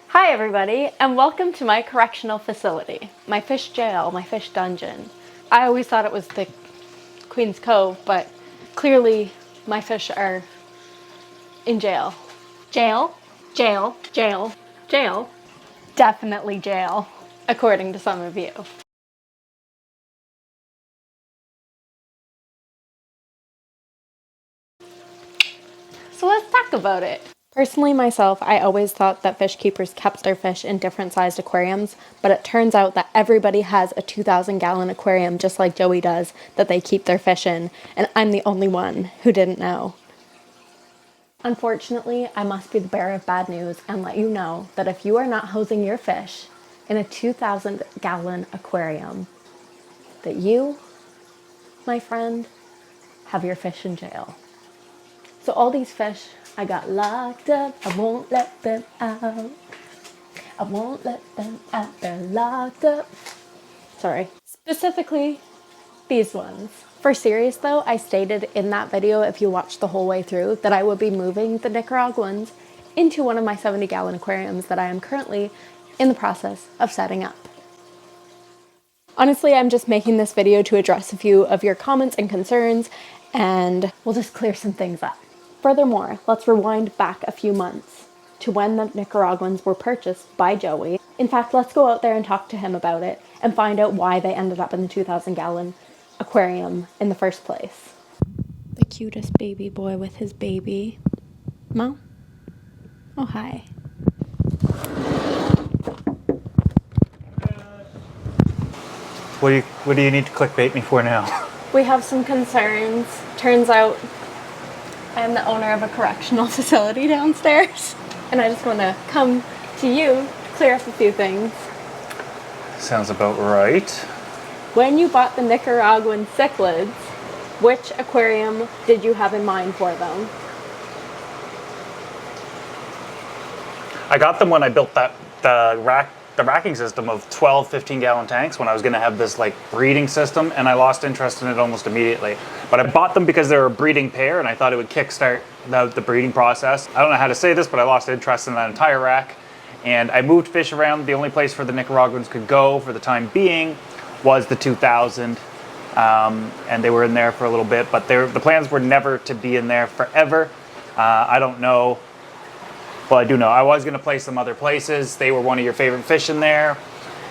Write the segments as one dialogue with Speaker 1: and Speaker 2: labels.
Speaker 1: Hi everybody, and welcome to my correctional facility, my fish jail, my fish dungeon. I always thought it was the Queen's Cove, but clearly my fish are in jail. Jail, jail, jail, jail. Definitely jail, according to some of you. So let's talk about it. Personally, myself, I always thought that fish keepers kept their fish in different sized aquariums, but it turns out that everybody has a 2,000-gallon aquarium just like Joey does that they keep their fish in, and I'm the only one who didn't know. Unfortunately, I must be the bearer of bad news and let you know that if you are not hosing your fish in a 2,000-gallon aquarium, that you, my friend, have your fish in jail. So all these fish, I got locked up, I won't let them out. I won't let them out, they're locked up. Sorry. Specifically, these ones. For serious though, I stated in that video, if you watched the whole way through, that I would be moving the Nicaraguans into one of my 70-gallon aquariums that I am currently in the process of setting up. Honestly, I'm just making this video to address a few of your comments and concerns, and we'll just clear some things up. Furthermore, let's rewind back a few months to when the Nicaraguans were purchased by Joey. In fact, let's go out there and talk to him about it and find out why they ended up in the 2,000-gallon aquarium in the first place. The cutest baby boy with his baby. Mo? Oh, hi.
Speaker 2: What do you need to clickbait me for now?
Speaker 1: We have some concerns. Turns out I am the owner of a correctional facility downstairs, and I just want to come to you to clear up a few things.
Speaker 2: Sounds about right.
Speaker 1: When you bought the Nicaraguan cichlids, which aquarium did you have in mind for them?
Speaker 2: I got them when I built the racking system of 12 15-gallon tanks when I was going to have this like breeding system, and I lost interest in it almost immediately. But I bought them because they were a breeding pair and I thought it would kickstart the breeding process. I don't know how to say this, but I lost interest in that entire rack, and I moved fish around. The only place where the Nicaraguans could go for the time being was the 2,000, and they were in there for a little bit, but the plans were never to be in there forever. I don't know. Well, I do know. I was going to place them other places. They were one of your favorite fish in there.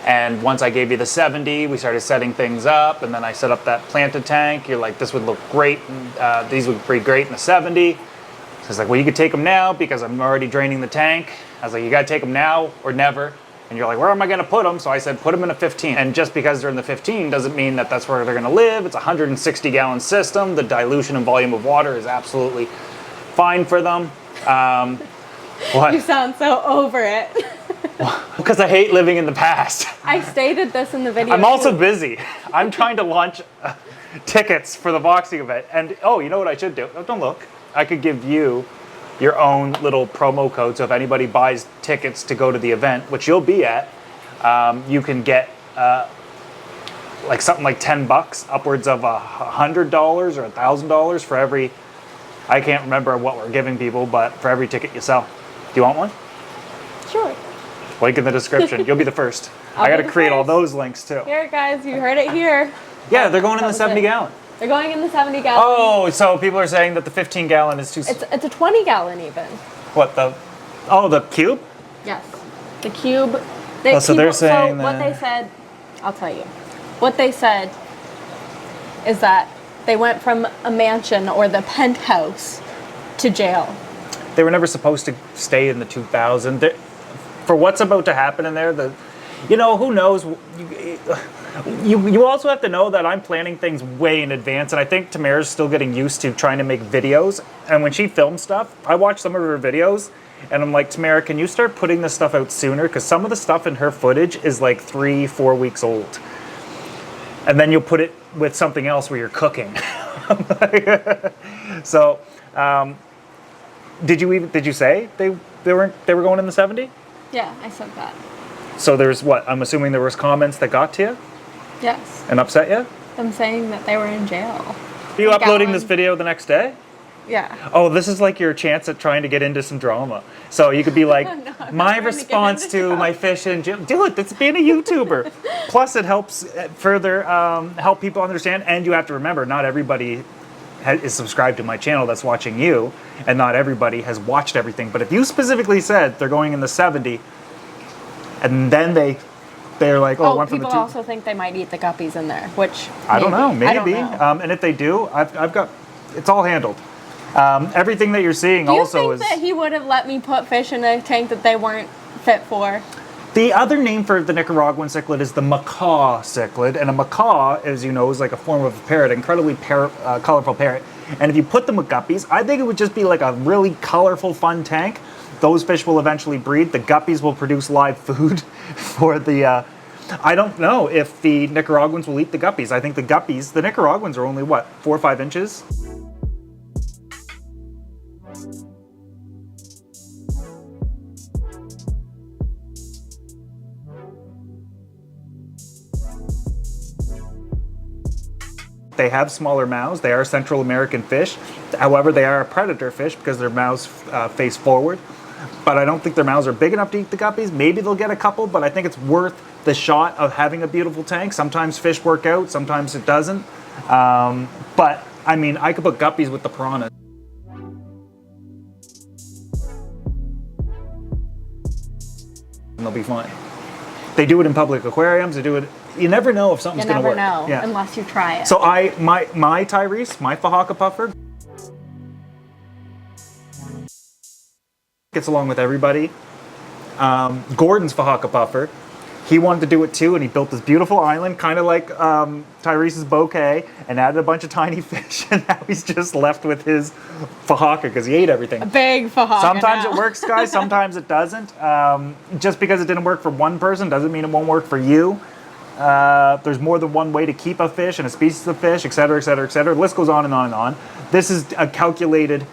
Speaker 2: And once I gave you the 70, we started setting things up. And then I set up that planted tank. You're like, this would look great. And, these would breed great in the 70. So I was like, well, you could take them now because I'm already draining the tank. I was like, you got to take them now or never. And you're like, where am I going to put them? So I said, put them in a 15. And just because they're in the 15 doesn't mean that that's where they're going to live. It's a 160-gallon system. The dilution and volume of water is absolutely fine for them. What?
Speaker 1: You sound so over it.
Speaker 2: Because I hate living in the past.
Speaker 1: I stated this in the video.
Speaker 2: I'm also busy. I'm trying to launch tickets for the boxing event. And, oh, you know what I should do? Oh, don't look. I could give you your own little promo code. So if anybody buys tickets to go to the event, which you'll be at, you can get like something like $10, upwards of $100 or $1,000 for every, I can't remember what we're giving people, but for every ticket you sell. Do you want one?
Speaker 1: Sure.
Speaker 2: Link in the description. You'll be the first. I got to create all those links too.
Speaker 1: Here, guys, you heard it here.
Speaker 2: Yeah, they're going in the 70-gallon.
Speaker 1: They're going in the 70-gallon.
Speaker 2: Oh, so people are saying that the 15-gallon is too...
Speaker 1: It's a 20-gallon even.
Speaker 2: What, the... Oh, the cube?
Speaker 1: Yes. The cube.
Speaker 2: So they're saying
Speaker 1: what they said, I'll tell you. What they said is that they went from a mansion or the penthouse to jail.
Speaker 2: They were never supposed to stay in the 2,000. For what's about to happen in there, who knows? You also have to know that I'm planning things way in advance, and I think Tamara's still getting used to trying to make videos. And when she films stuff, I watch some of her videos, and I'm like, Tamara, can you start putting this stuff out sooner? Because some of the stuff in her footage is like 3-4 weeks old. And then you'll put it with something else where you're cooking. So, did you say they were going in the 70?
Speaker 1: Yeah, I said that.
Speaker 2: So there's what? I'm assuming there was comments that got to you
Speaker 1: Yes.
Speaker 2: and upset you?
Speaker 1: I'm saying that they were in jail.
Speaker 2: Are you uploading this video the next day?
Speaker 1: Yeah.
Speaker 2: Oh, this is like your chance at trying to get into some drama. So you could be like,
Speaker 1: No, I'm not
Speaker 2: my
Speaker 1: trying to get
Speaker 2: response
Speaker 1: into
Speaker 2: to
Speaker 1: drama."
Speaker 2: my fish and gym. Do it. That's being a YouTuber. Plus, it helps further help people understand. And you have to remember, not everybody is subscribed to my channel that's watching you, and not everybody has watched everything. But if you specifically said they're going in the 70, and then they're like, oh,
Speaker 1: Oh,
Speaker 2: one from the
Speaker 1: people
Speaker 2: two.
Speaker 1: also think they might eat the guppies in there, which
Speaker 2: I don't know, maybe.
Speaker 1: I don't know.
Speaker 2: And if they do, I've got, it's all handled. Everything that you're seeing
Speaker 1: Do you
Speaker 2: also
Speaker 1: think
Speaker 2: is.
Speaker 1: that he would have let me put fish in a tank that they weren't fit for?
Speaker 2: The other name for the Nicaraguan cichlid is the macaw cichlid, and a macaw, as you know, is like a form of a parrot, incredibly colorful parrot. And if you put them with guppies, I think it would just be like a really colorful, fun tank. Those fish will eventually breed. The guppies will produce live food for the. I don't know if the Nicaraguans will eat the guppies. I think the Nicaraguans are only what, 4 or 5 inches? They have smaller mouths. They are Central American fish. However, they are a predator fish because their mouths face forward. But I don't think their mouths are big enough to eat the guppies. Maybe they'll get a couple, but I think it's worth the shot of having a beautiful tank. Sometimes fish work out, sometimes it doesn't. But I mean, I could put guppies with the piranhas. And they'll be fine. They do it in public aquariums. They do it. You never know if something's
Speaker 1: You
Speaker 2: going to work.
Speaker 1: never know unless you try it.
Speaker 2: So my Tyrese, my Fahaka puffer, gets along with everybody. Gordon's Fahaka puffer, he wanted to do it too, and he built this beautiful island, kind of like Tyrese's bouquet, and added a bunch of tiny fish, and now he's just left with his Fahaka because he ate everything.
Speaker 1: A big fajaka.
Speaker 2: Sometimes
Speaker 1: now.
Speaker 2: it works, guys. Sometimes it doesn't. Just because it didn't work for one person doesn't mean it won't work for you. There's more than one way to keep a fish and a species of fish, et cetera, et cetera, et cetera. The list goes on and on and on. This is a calculated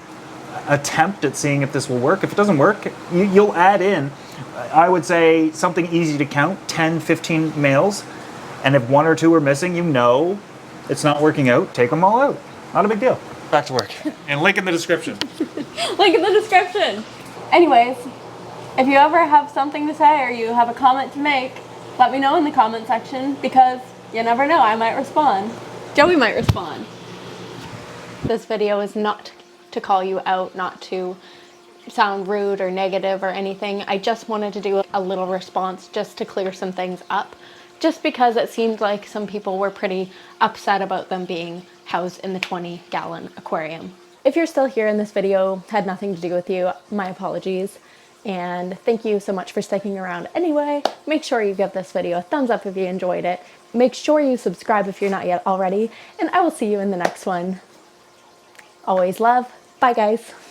Speaker 2: attempt at seeing if this will work. If it doesn't work, you'll add in, I would say, something easy to count, 10, 15 males. And if 1 or 2 are missing, you know it's not working out, take them all out. Not a big deal. Back to work. And link in the description.
Speaker 1: Link in the description. Anyways, if you ever have something to say or you have a comment to make, let me know in the comment section, because you never know, I might respond. Joey might respond. This video is not to call you out, not to sound rude or negative or anything. I just wanted to do a little response just to clear some things up, just because it seemed like some people were pretty upset about them being housed in the 20-gallon aquarium. If you're still here and this video had nothing to do with you, my apologies. And thank you so much for sticking around anyway. Make sure you give this video a thumbs up if you enjoyed it. Make sure you subscribe if you're not yet already. And I will see you in the next one. Always love. Bye, guys.